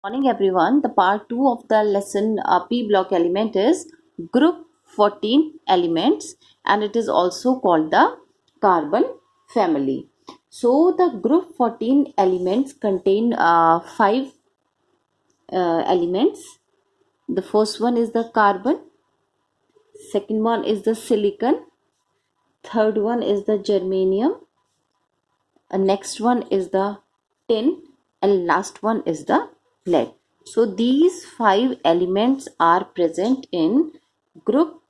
Morning everyone. The part 2 of the lesson P block element is group 14 elements, and it is also called the carbon family. So the group 14 elements contain 5 elements. The first one is the carbon, second one is the silicon, third one is the germanium, next one is the tin, and last one is the lead. So these 5 elements are present in group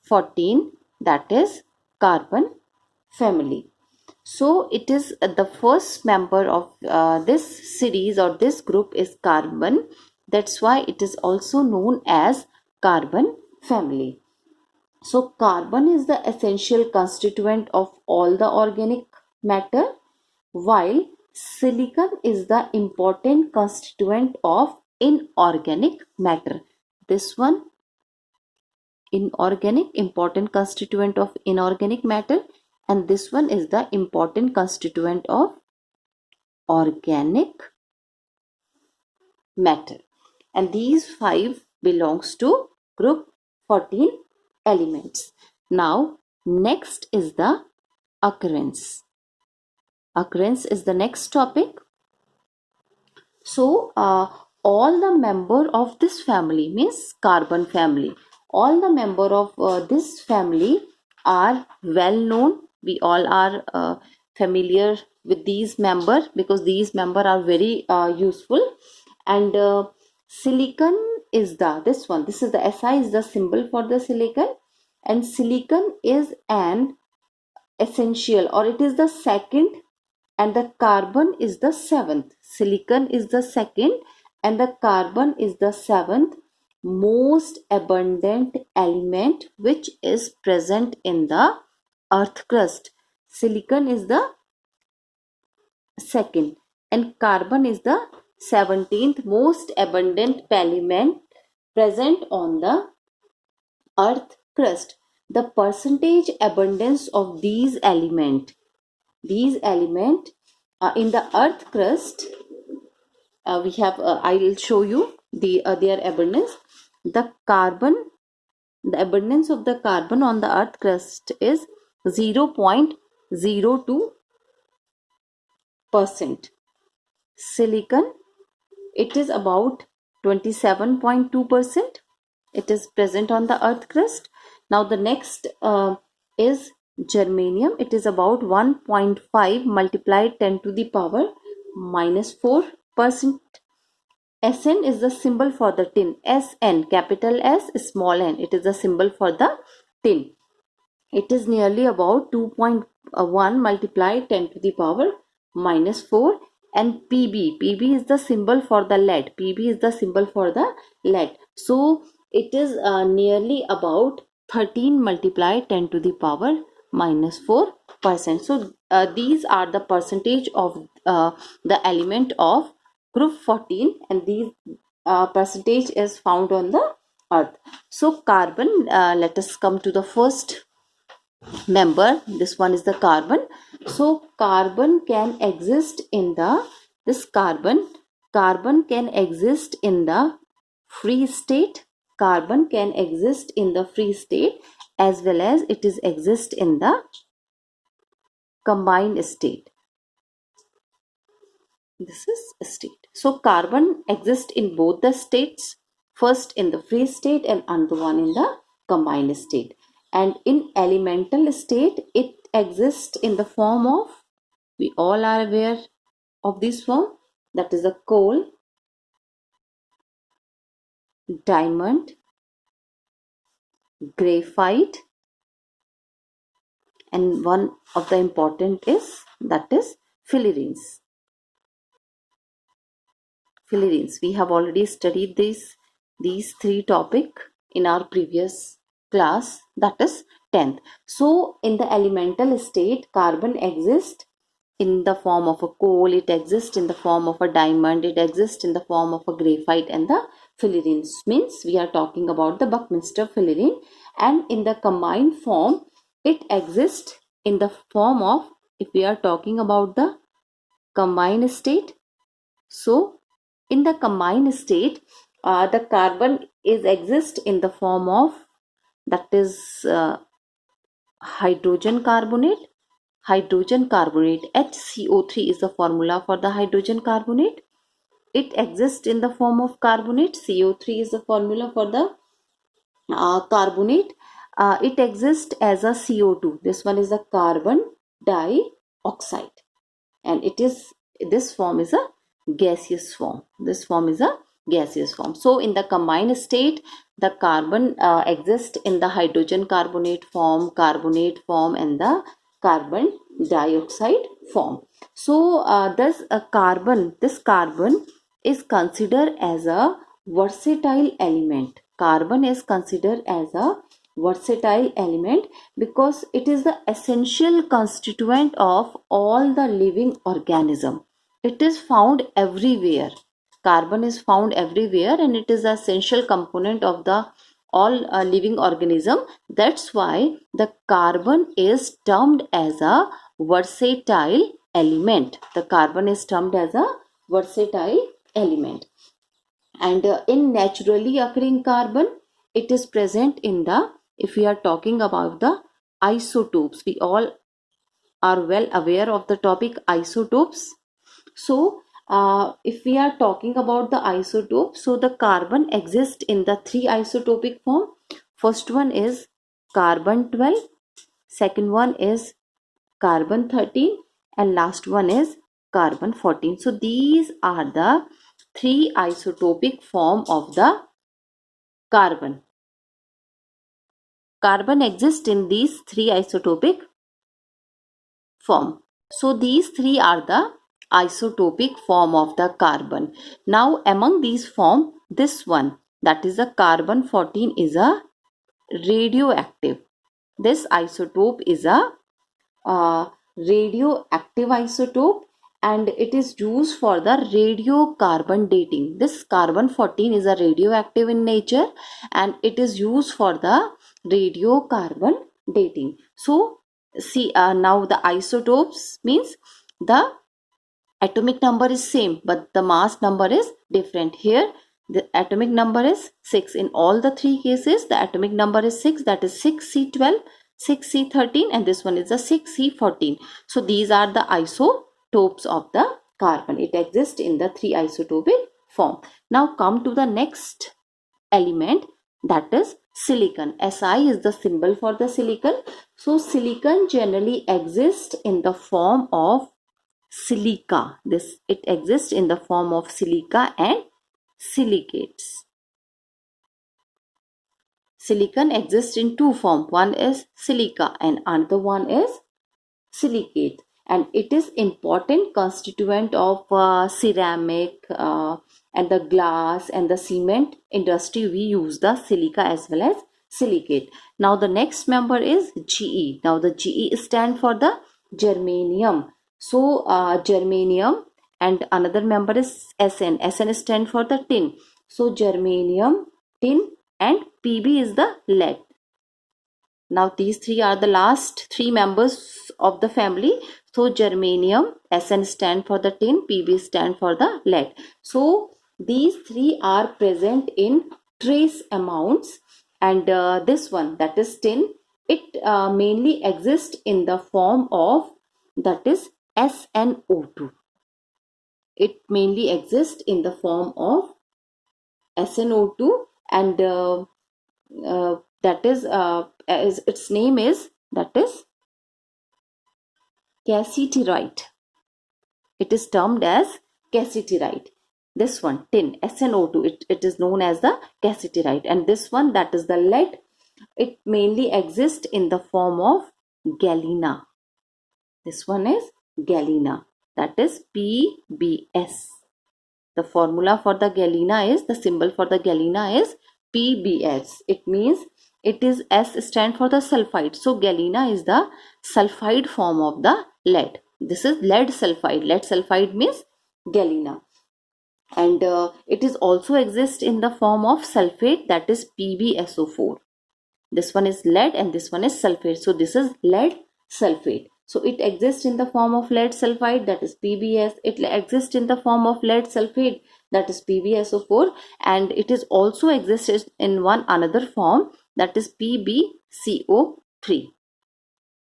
14, that is carbon family. So it is the first member of this series or this group is carbon. That's why it is also known as carbon family. So carbon is the essential constituent of all the organic matter, while silicon is the important constituent of inorganic matter. This one, inorganic, important constituent of inorganic matter, and this one is the important constituent of organic matter. And these 5 belongs to group 14 elements. Now next is the occurrence. Occurrence is the next topic. So all the member of this family means carbon family. All the member of this family are well known. We all are familiar with these member because these member are very useful. And silicon is the this one. This is the Si is the symbol for the silicon, and silicon is an essential, or it is the second, and the carbon is the seventh. Silicon is the second and the carbon is the seventh most abundant element which is present in the earth crust. Silicon is the second and carbon is the 17th most abundant element present on the earth crust. The percentage abundance of these element in the earth crust, we have I will show you their abundance. The abundance of the carbon on the earth crust is 0.02%. Silicon, it is about 27.2%. It is present on the earth crust. Now the next is germanium. It is about 1.5 multiplied 10 to the power minus 4%. Sn is the symbol for the tin. Sn, capital S, small n. It is the symbol for the tin. It is nearly about 2.1 multiplied 10 to the power minus 4. And Pb is the symbol for the lead. Pb is the symbol for the lead. So it is nearly about 13 multiplied 10 to the power minus 4%. So these are the percentage of the element of group 14, and these percentage is found on the earth. So carbon, let us come to the first member. This one is the carbon. So carbon can exist in the carbon can exist in the free state. Carbon can exist in the free state as well as it is exist in the combined state. This is a state. So carbon exists in both the states, first in the free state and another one in the combined state. And in elemental state, it exists in the form of, we all are aware of this form, that is a coal, diamond, graphite, and one of the important is, that is fullerenes. We have already studied these 3 topic in our previous class, that is 10th. So in the elemental state, carbon exists in the form of a coal, it exists in the form of a diamond, it exists in the form of a graphite, and the fullerenes means we are talking about the Buckminster fullerene. And in the combined form, it exists in the form of, if we are talking about the combined state, so In the combined state, the carbon is exist in the form of, that is hydrogen carbonate. HCO3 is the formula for the hydrogen carbonate. It exists in the form of carbonate. CO3 is the formula for the carbonate. It exists as a CO2. This one is a carbon dioxide, and this form is a gaseous form. So in the combined state, the carbon exists in the hydrogen carbonate form, and the carbon dioxide form. So this carbon is considered as a versatile element. Carbon is considered as a versatile element because it is the essential constituent of all the living organism. It is found everywhere. Carbon is found everywhere, and it is the essential component of the all living organism. That's why the carbon is termed as a versatile element. The carbon is termed as a versatile element. And in naturally occurring carbon, it is present in the, if we are talking about the isotopes, we all are well aware of the topic isotopes. So if we are talking about the isotope, so the carbon exists in the three isotopic form. First one is carbon 12, second one is carbon 13, and last one is carbon 14. So these are the three isotopic form of the carbon. Carbon exists in these three isotopic form. So these three are the isotopic form of the carbon. Now among these form, this one, that is the carbon 14, is a radioactive. This isotope is a radioactive isotope, and it is used for the radiocarbon dating. This carbon 14 is a radioactive in nature, and it is used for the radiocarbon dating. So see, now the isotopes means the atomic number is same, but the mass number is different. Here the atomic number is 6. In all the three cases, the atomic number is 6, that is 6C12, 6C13, and this one is the 6C14. So these are the isotopes of the carbon. It exists in the three isotopic form. Now come to the next element, that is silicon. Si is the symbol for the silicon. So silicon generally exists in the form of silica. It exists in the form of silica and silicates. Silicon exists in two forms. One is silica and another one is silicate, and it is important constituent of ceramic and the glass and the cement industry. We use the silica as well as silicate. Now the next member is Ge. Now the Ge stand for the germanium. So germanium, and another member is Sn. Sn stand for the tin. So germanium, tin, and Pb is the lead. Now these three are the last three members of the family. So germanium, Sn stand for the tin, Pb stand for the lead. So these three are present in trace amounts, and this one, that is tin, it mainly exists in the form of, that is SnO2. It mainly exists in the form of SnO2, and that is as its name is, that is cassiterite. It is termed as cassiterite. This one, tin, SnO2, it is known as the cassiterite. And this one, that is the lead, it mainly exists in the form of galena. This one is galena, that is PbS. The formula for the galena is, the symbol for the galena is PbS. It means it is, S stand for the sulfide. So galena is the sulfide form of the lead. This is lead sulfide. Lead sulfide means galena. And it is also exists in the form of sulfate, that is PbSO4. This one is lead and this one is sulfate. So this is lead sulfate. So it exists in the form of lead sulfide, that is PbS. It exists in the form of lead sulfate, that is PbSO4, and it is also exists in one another form, that is PbCO3.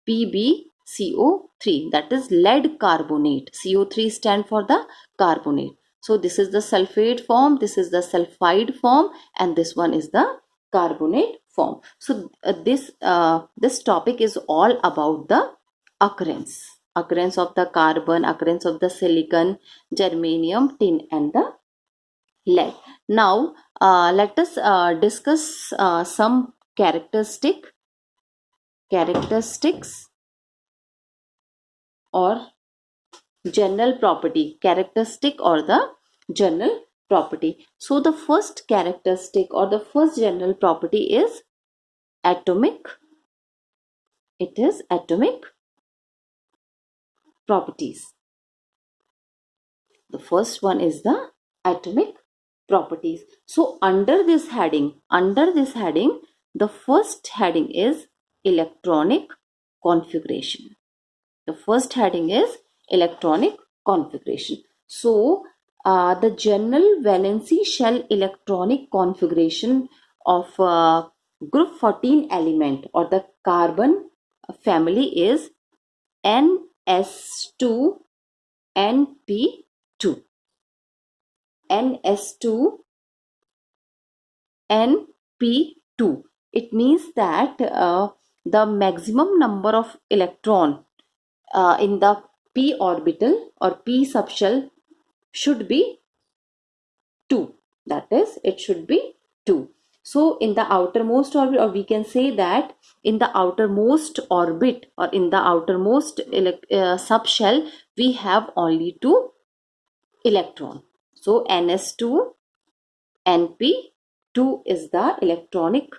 PbCO3, that is lead carbonate. CO3 stand for the carbonate. So this is the sulfate form, this is the sulfide form, and this one is the carbonate form. So this topic is all about the occurrence of the carbon, occurrence of the silicon, germanium, tin, and the lead. Now let us discuss some characteristics or general property, characteristic or the general property. So the first characteristic or the first general property is atomic. It is atomic properties. The first one is the atomic properties. So under this heading, the first heading is electronic configuration. The first heading is electronic configuration. So the general valency shell electronic configuration of group 14 element or the carbon family is NS2 NP2. NS2 NP2. It means that the maximum number of electron in the p orbital or p subshell should be 2. That is, it should be 2. So in the outermost orbit, or we can say that in the outermost orbit or in the outermost subshell, we have only 2 electron. So NS2 NP2 is the electronic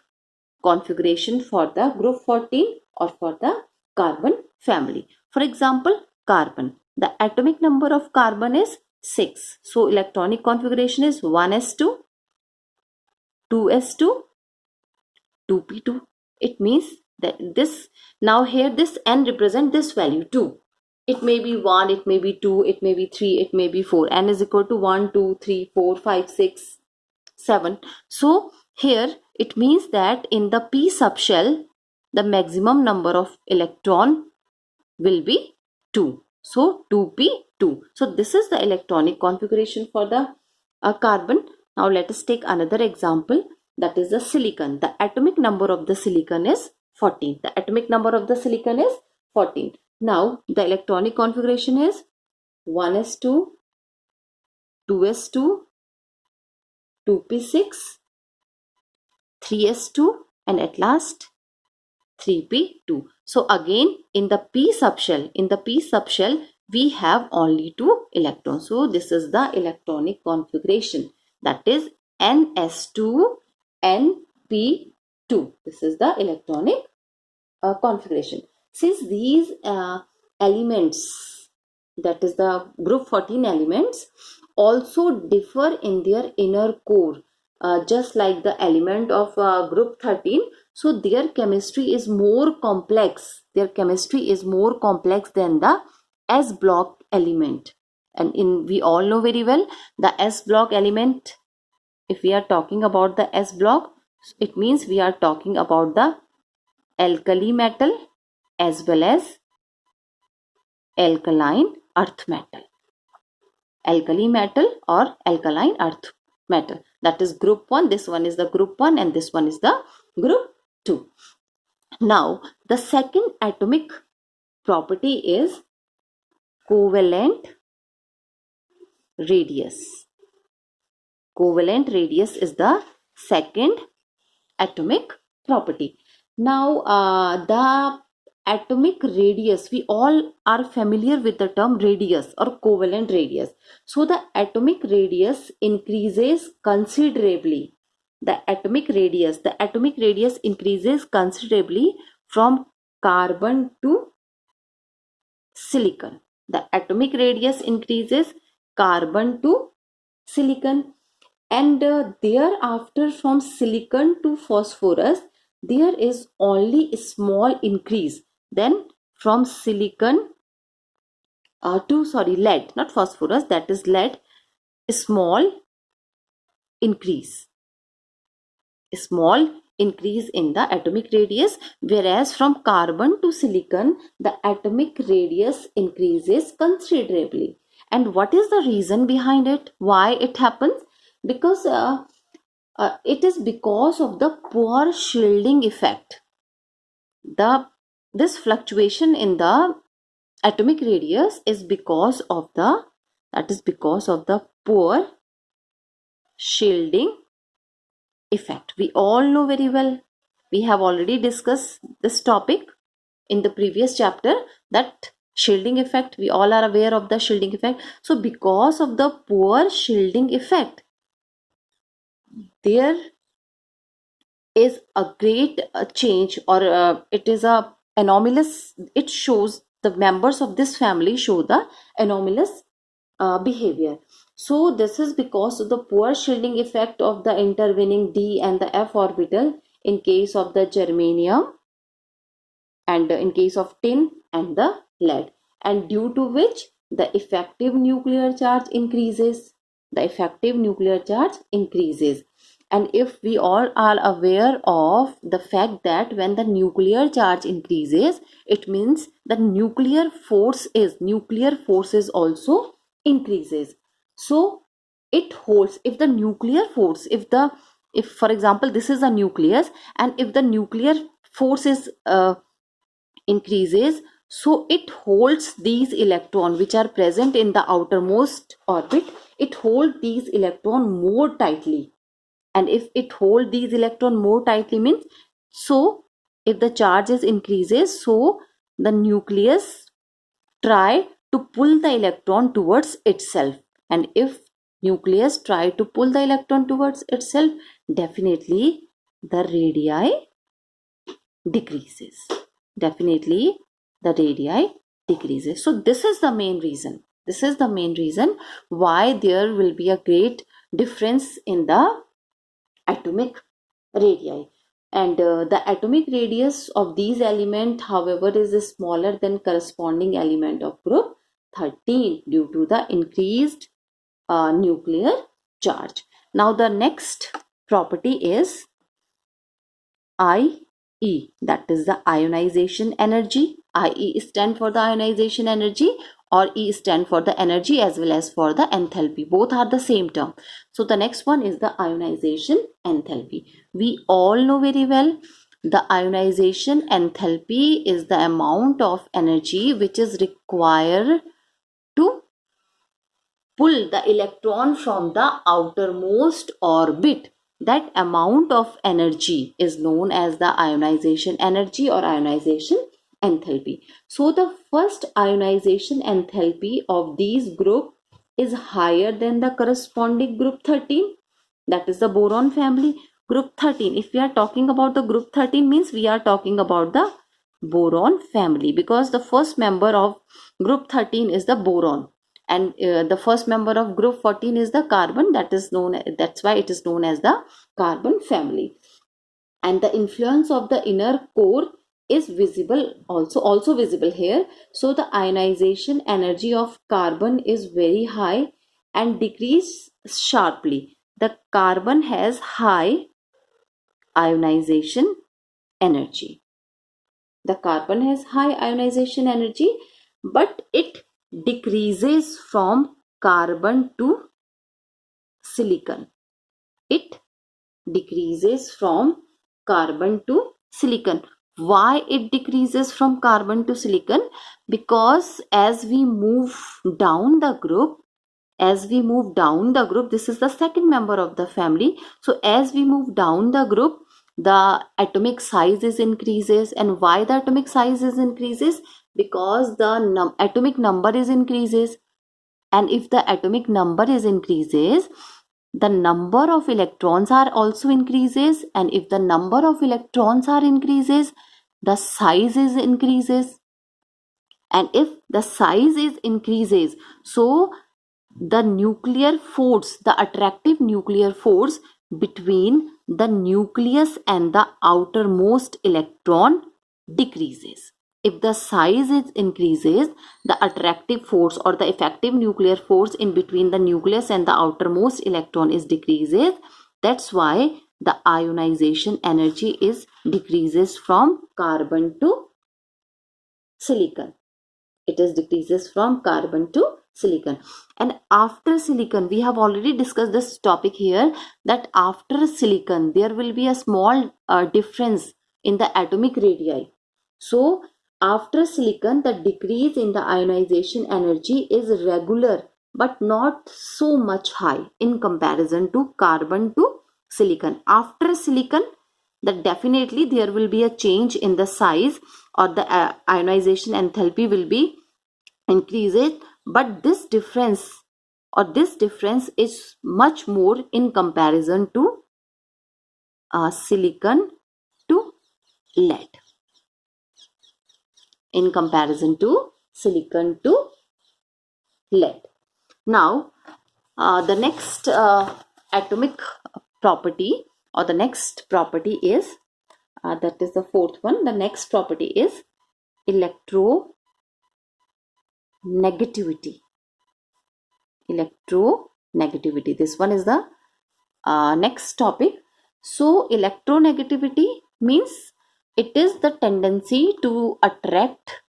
configuration for the group 14 or for the carbon family. For example, carbon. The atomic number of carbon is 6. So electronic configuration is 1s2, 2s2, 2p2. It means that this, now here this n represent this value 2. It may be 1, it may be 2, it may be 3, it may be 4. N is equal to 1, 2, 3, 4, 5, 6, 7. So here it means that in the p subshell, the maximum number of electron will be 2. So 2p2. So this is the electronic configuration for the carbon. Now let us take another example, that is the silicon. The atomic number of the silicon is 14. The atomic number of the silicon is 14. Now the electronic configuration is 1s2, 2s2, 2p6, 3s2, and at last 3p2. So again in the p subshell we have only 2 electrons. So this is the electronic configuration, that is ns2 np2. This is the electronic configuration. Since these elements, that is the group 14 elements, also differ in their inner core, just like the element of group 13. So their chemistry is more complex. Their chemistry is more complex than the S block element. And we all know very well the S block element. If we are talking about the S block, it means we are talking about the alkali metal as well as alkaline earth metal. Alkali metal or alkaline earth metal. That is group 1. This one is the group 1 and this one is the group 2. Now the second atomic property is covalent radius. Covalent radius is the second atomic property. Now the atomic radius, we all are familiar with the term radius or covalent radius. So the atomic radius increases considerably. The atomic radius increases considerably from carbon to silicon. The atomic radius increases carbon to silicon, and thereafter from silicon to phosphorus there is only a small increase. Then from silicon to lead, not phosphorus, that is lead, small increase, small increase in the atomic radius, whereas from carbon to silicon the atomic radius increases considerably. And what is the reason behind it, why it happens? Because it is because of the poor shielding effect. This fluctuation in the atomic radius is because of the poor shielding effect. We all know very well, we have already discussed this topic in the previous chapter, that shielding effect, we all are aware of the shielding effect. So because of the poor shielding effect, there is a great change, or it is a anomalous, it shows the members of this family show the anomalous behavior. So this is because of the poor shielding effect of the intervening d and the f orbital in case of the germanium, and in case of tin and the lead, and due to which the effective nuclear charge increases. And if we all are aware of the fact that when the nuclear charge increases, it means the nuclear forces also increases. So it holds, if the nuclear force, if for example this is a nucleus, and if the nuclear force is increases, so it holds these electrons which are present in the outermost orbit, it holds these electrons more tightly. And if it holds these electrons more tightly means, so if the charge is increases, so the nucleus try to pull the electron towards itself. And if nucleus try to pull the electron towards itself, definitely the radii decreases. So this is the main reason why there will be a great difference in the atomic radii. And the atomic radius of these elements, however, is smaller than corresponding element of group 13 due to the increased nuclear charge. Now the next property is IE, that is the ionization energy. IE stand for the ionization energy, or E stand for the energy as well as for the enthalpy. Both are the same term. So the next one is the ionization enthalpy. We all know very well the ionization enthalpy is the amount of energy which is required to pull the electron from the outermost orbit. That amount of energy is known as the ionization energy or ionization enthalpy. So the first ionization enthalpy of these group is higher than the corresponding group 13, that is the boron family. Group 13, if we are talking about the group 13 means we are talking about the boron family, because the first member of group 13 is the boron, and the first member of group 14 is the carbon, that's why it is known as the carbon family. And the influence of the inner core is visible, also visible here. So the ionization energy of carbon is very high and decrease sharply. The carbon has high ionization energy. But it decreases from carbon to silicon. Why it decreases from carbon to silicon? Because as we move down the group, this is the second member of the family. So as we move down the group, the atomic size is increases. And why the atomic size is increases? Because the atomic number is increases. And if the atomic number is increases, the number of electrons are also increases. And if the number of electrons are increases, the size is increases. And if the size is increases, so the nuclear force, the attractive nuclear force between the nucleus and the outermost electron decreases. if the size is increases, the attractive force or the effective nuclear force in between the nucleus and the outermost electron is decreases. That's why the ionization energy is decreases from carbon to silicon. It is decreases from carbon to silicon. And after silicon, we have already discussed this topic here, that after silicon there will be a small difference in the atomic radii. So after silicon, the decrease in the ionization energy is regular but not so much high in comparison to carbon to silicon. After silicon, that definitely there will be a change in the size, or the ionization enthalpy will be increases, but this difference is much more in comparison to silicon to lead, in comparison to silicon to lead. Now the next atomic property, or the next property is that is the fourth one. The next property is electronegativity. This one is the next topic. So electronegativity means it is the tendency to attract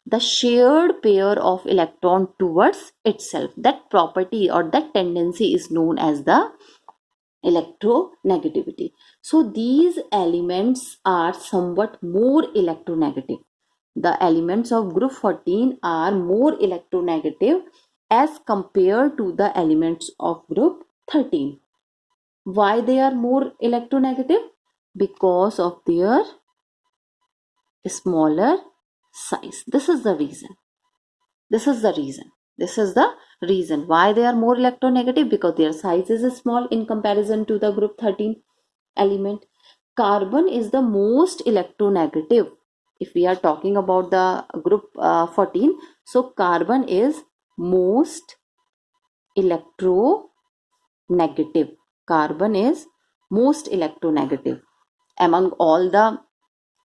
the shared pair of electron towards itself. That property or that tendency is known as the electronegativity. So these elements are somewhat more electronegative. The elements of group 14 are more electronegative as compared to the elements of group 13. Why they are more electronegative? Because of their smaller size. This is the reason why they are more electronegative, because their size is small in comparison to the group 13 element. Carbon is the most electronegative. If we are talking about the group 14, so carbon is most electronegative. Among all the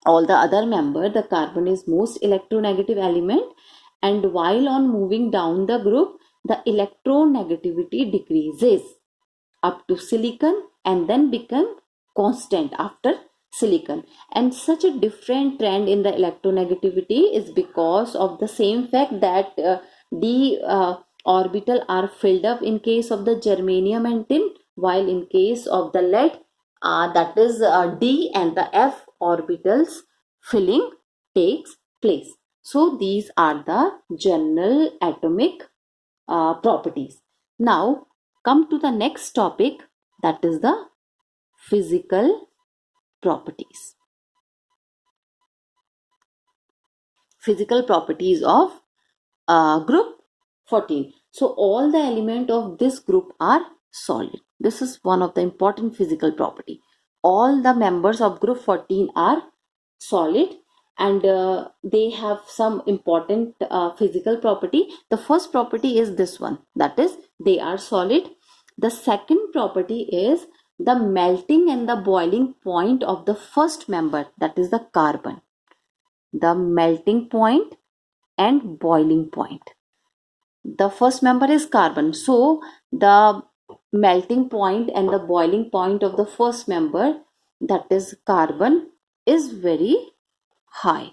other members, the carbon is most electronegative element, and while on moving down the group, the electronegativity decreases up to silicon and then become constant after silicon. And such a different trend in the electronegativity is because of the same fact that d orbital are filled up in case of the germanium and tin, while in case of the lead, that is d and the f orbitals filling takes place. So these are the general atomic properties. Now come to the next topic, that is the physical properties. Physical properties of group 14. So all the elements of this group are solid. This is one of the important physical property. All the members of group 14 are solid, and they have some important physical property. The first property is this one, that is they are solid. The second property is the melting and the boiling point of the first member, that is the carbon. The melting point and boiling point. The first member is carbon, so the melting point and the boiling point of the first member, that is carbon, is very high.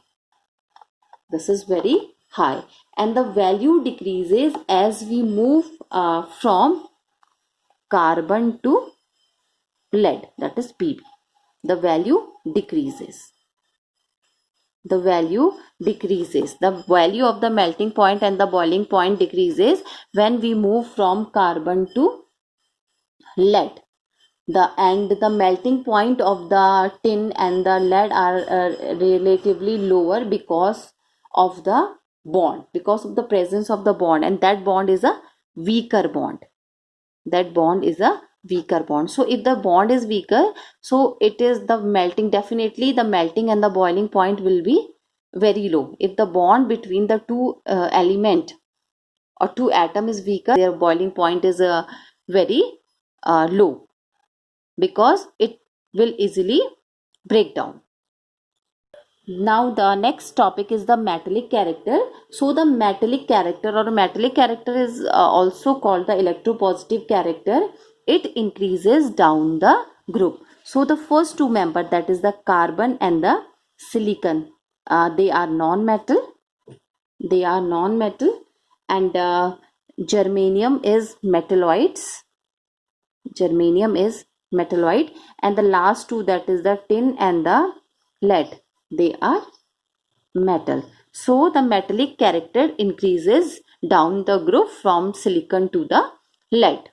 This is very high, and the value decreases as we move from carbon to lead, that is Pb. The value decreases. The value of the melting point and the boiling point decreases when we move from carbon to lead. The melting point of the tin and the lead are relatively lower because of the bond, because of the presence of the bond, and that bond is a weaker bond. So if the bond is weaker, so it is definitely the melting and the boiling point will be very low. If the bond between the two element or two atom is weaker, their boiling point is very low, because it will easily break down. Now the next topic is the metallic character. So the metallic character or metallic character is also called the electropositive character. It increases down the group. So the first two member, that is the carbon and the silicon, they are non-metal. They are non-metal, and germanium is metalloids. Germanium is metalloid, and the last two, that is the tin and the lead, they are metal. So the metallic character increases down the group from silicon to the lead.